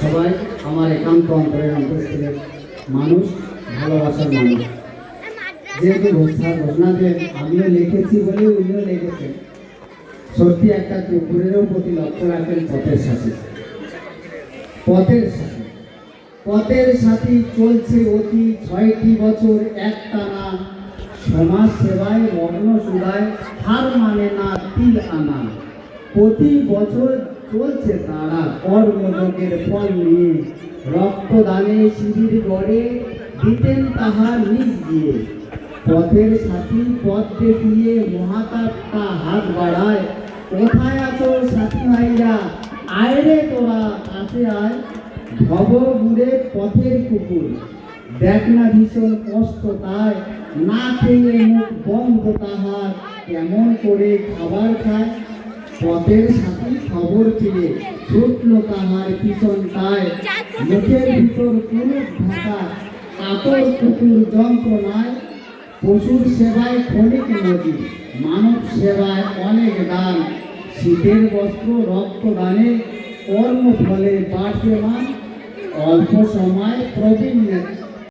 সবাই আমার একান্ত অন্তরের অন্তঃস্থলের মানুষ, ভালোবাসার মানুষ। যেহেতু ঘোষণাতে আমিও লিখেছি বলে উনিও লিখেছেন, সত্যি একটা কুকুরেরও প্রতি লক্ষ্য রাখেন পথের সাথে। পথের সাথী চলছে অতি 6টি বছর একটানা, সমাজ সেবায় মগ্ন সুদায় হার মানে না তিল আনা। প্রতি বছর চলছে তারা কর্মযোগের ফল নিয়ে, রক্তদানে শিবির গড়ে দিতেন তাহার নিজ দিয়ে। পথের সাথী পথ দেখিয়ে মহাতাত্মা হাত বাড়ায়, কোথায় আছো সাথী ভাইরা, আয়রে তোরা কাছে আয়। ভব ঘুরে পথের কুকুর, দেখ না ভীষণ কষ্ট তাই, না খেয়ে মুখ বন্ধ তাহার, কেমন করে খাবার খায়। পথের সাথী খবর পেয়ে ছুটল তাহার পিছন তাই, মুখের ভিতর কুরুপ ঢাকা, কাতর কুকুর যন্ত্রণায়। পশুর সেবায় ক্ষণিক নদী, মানব সেবায় অনেক দান, শীতের বস্ত্র রক্তদানে কর্মফলে বাড়তে মান। অল্প সময় প্রবীণ